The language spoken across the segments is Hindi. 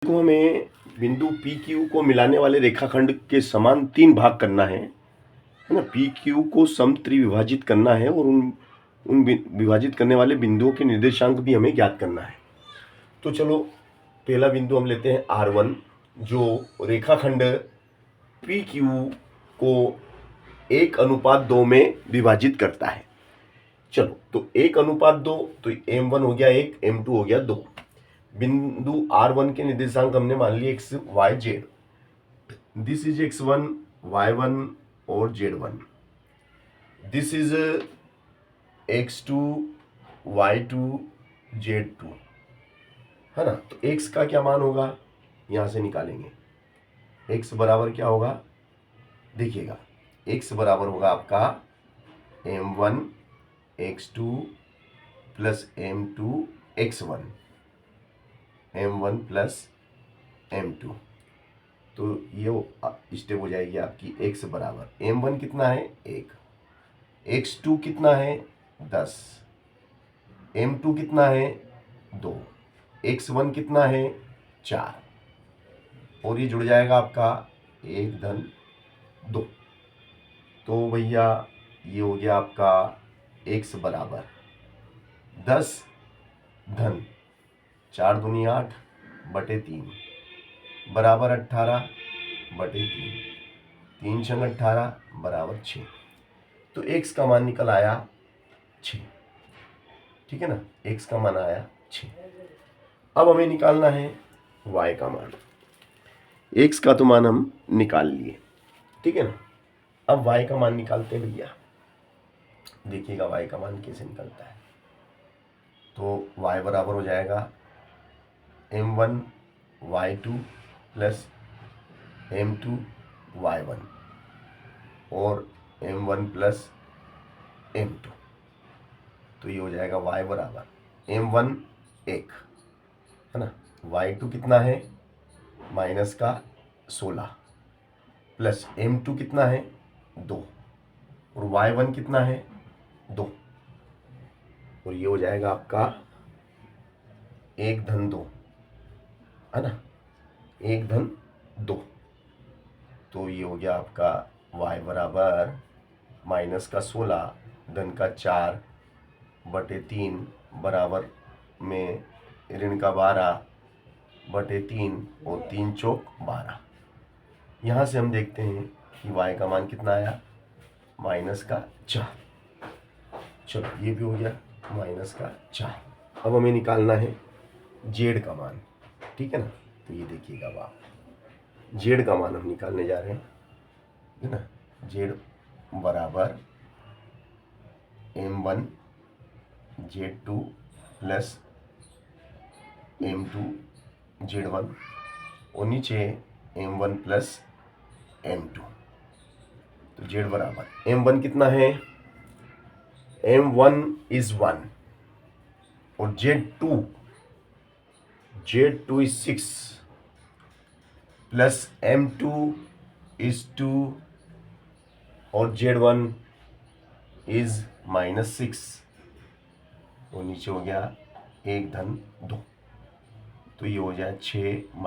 को हमें बिंदु पी क्यू को मिलाने वाले रेखाखंड के समान 3 भाग करना है ना। पी क्यू को समत्रिविभाजित करना है और उन विभाजित करने वाले बिंदुओं के निर्देशांक भी हमें ज्ञात करना है। तो चलो पहला बिंदु हम लेते हैं R1 जो रेखाखंड पी क्यू को 1:2 में विभाजित करता है। चलो तो 1:2 तो M1 हो गया 1, M2 हो गया 2। बिंदु R1 के निर्देशांक हमने मान लिए x y z। This is x1 y1 और z1। This is x2 y2 z2, है ना। तो x का क्या मान होगा यहां से निकालेंगे। x बराबर क्या होगा देखिएगा, x बराबर होगा आपका m1 x2 plus m2 x1, m1 plus m2। तो ये स्टेप हो जाएगी आपकी x बराबर m1 कितना है 1, x2 कितना है 10, m2 कितना है 2, x1 कितना है 4 और ये जुड़ जाएगा आपका 1 - 2। तो भैया ये हो गया आपका x बराबर 10 धन 4 दूनी 8 बटे 3 बराबर 18 बटे 3, 3 छंग 18 बराबर 6। तो x का मान निकल आया 6, ठीक है ना। x का मान आया 6। अब हमें निकालना है y का मान। x का तो मान हम निकाल लिए, ठीक है ना। अब y का मान निकालते हैं भैया। देखिएगा y का मान कैसे निकलता है। तो y बराबर हो जाएगा m1 y2 plus m2 y1 और m1 प्लस m2। तो ये हो जाएगा y बराबर m1 1, है ना, y2 कितना है माइनस का 16 प्लस m2 कितना है 2 और y1 कितना है 2 और ये हो जाएगा आपका 1 - 2, है ना, 1 - 2। तो ये हो गया आपका y बराबर माइनस का 16 धन का 4 बटे 3 बराबर में ऋण का 12 बटे 3 और 3 चौक 12। यहाँ से हम देखते हैं कि y का मान कितना आया माइनस का 4। चलो ये भी हो गया माइनस का 4। अब हमें निकालना है z का मान, ठीक है ना। तो ये देखिएगा आप z का मान हम निकालने जा रहे हैं, है ना। z बराबर m1 z2 plus m2 z1 और नीचे m1 प्लस m2। तो z बराबर m1 कितना है m1 इज 1 और z2 is 6 plus m2 is 2 और z1 इज -6 और नीचे हो गया 1 - 2। तो ये हो जाए 6 -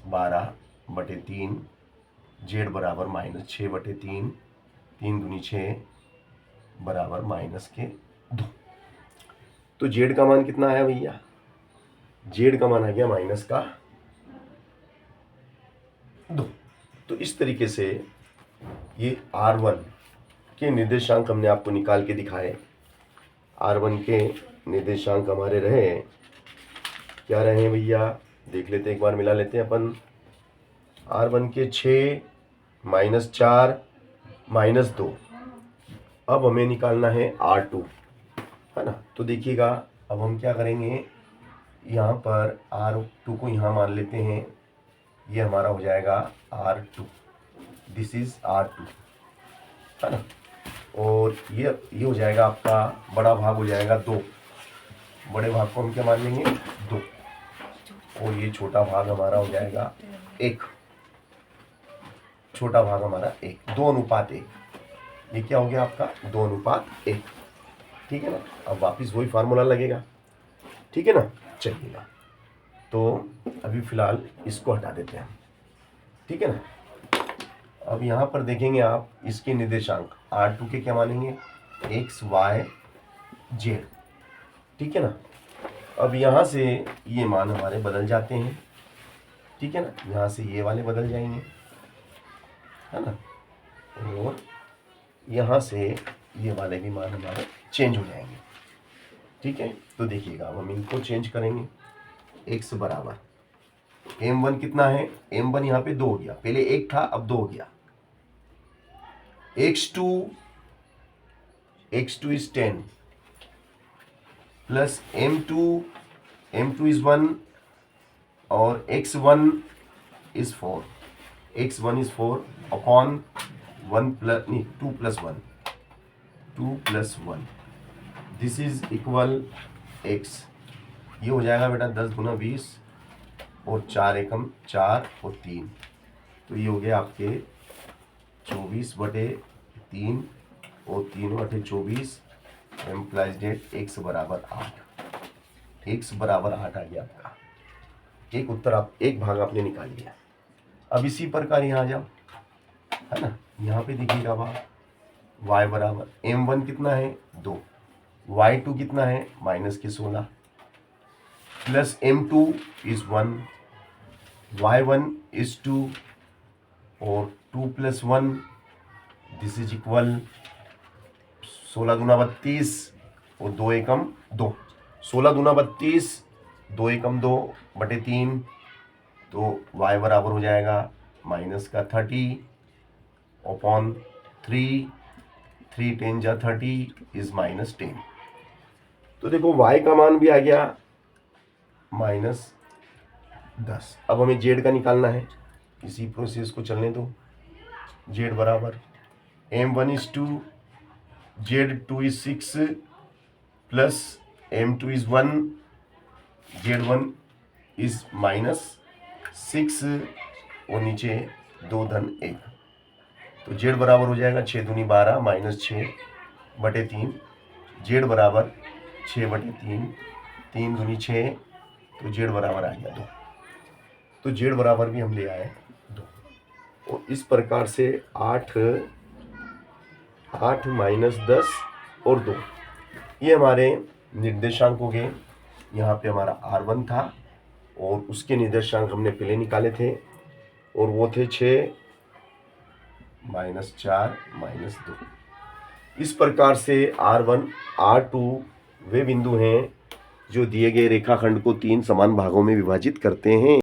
12 बटे 3, z बराबर -6 बटे 3, 3 दूनी 6 बराबर -2। तो z का मान कितना आया भैया, z का मान आ गया -2। तो इस तरीके से ये R1 के निर्देशांक हमने आपको निकाल के दिखाए। R1 के निर्देशांक हमारे रहे, क्या रहे हैं भैया, देख लेते हैं, एक बार मिला लेते हैं अपन। R1 के 6 -4 -2। अब हमें निकालना है R2, है ना। तो देखिएगा अब हम क्या करेंगे, यहाँ पर R2 को यहाँ मान लेते हैं। ये हमारा हो जाएगा R2, दिस इज R2, है ना। और ये हो जाएगा आपका बड़ा भाग हो जाएगा 2। बड़े भाग को हम क्या मान लेंगे 2 और ये छोटा भाग हमारा हो जाएगा 1। छोटा भाग हमारा 1, 2:1। ये क्या हो गया आपका 2:1, ठीक है ना। अब वापिस वही फार्मूला लगेगा, ठीक है ना। चलिएगा तो अभी फ़िलहाल इसको हटा देते हैं, ठीक है ना। अब यहाँ पर देखेंगे आप इसके निर्देशांक R2 के क्या मानेंगे, x y z, ठीक है ना। अब यहाँ से ये मान हमारे बदल जाते हैं, ठीक है ना, यहाँ से ये वाले बदल जाएंगे, है ना, और यहाँ से ये वाले भी मान हमारे चेंज हो जाएंगे, ठीक है। तो देखिएगा अब हम इनको चेंज करेंगे। x बराबर m1 कितना है, m1 यहाँ पे 2 हो गया, पहले 1 था अब 2 हो गया। x2 is 10 plus m2 is 1 और x1 is 4, x1 is 4 upon 2 plus 1 this is equal x। ये हो जाएगा बेटा 10 गुना 20 और 4 एकम 4 और 3, तो ये हो गया आपके 24/3 और 3/24 एम्प्लाइज डेट x बराबर 8, x बराबर 8 आ गया आपका। एक उत्तर आप एक भाग आपने निकाल लिया। अब इसी प्रकार यहाँ जाओ, है ना, यहाँ पे देखिएगा आप y बराबर m1 कितना है 2, y2 कितना है -16 plus m2 is 1, y1 is 2 और 2 प्लस 1 दिस इज इक्वल 16 दूना 32 और 2 एकम 2, 16 दूना 32 2 एकम 2/3, तो y बराबर हो जाएगा -30 अपॉन 3 10 जा 30 इज -10। तो देखो y का मान भी आ गया -10। अब हमें z का निकालना है, इसी प्रोसेस को चलने दो। z बराबर m1 is 2, z2 is 6 plus m2 is 1, z1 is -6 और नीचे 2 धन 1, तो z बराबर हो जाएगा 6 दूनी 12 -6/3, z बराबर 6/3, 3 दूनी 6, तो z बराबर आ गया 2, तो z बराबर भी हम ले आए 2। और इस प्रकार से 8 -10 और 2 ये हमारे निर्देशांक हो गए। यहाँ पे हमारा R1 था और उसके निर्देशांक हमने पहले निकाले थे और वो थे 6 -4 -2। इस प्रकार से R1 R2 वे बिंदु हैं जो दिए गए रेखाखंड को 3 समान भागों में विभाजित करते हैं।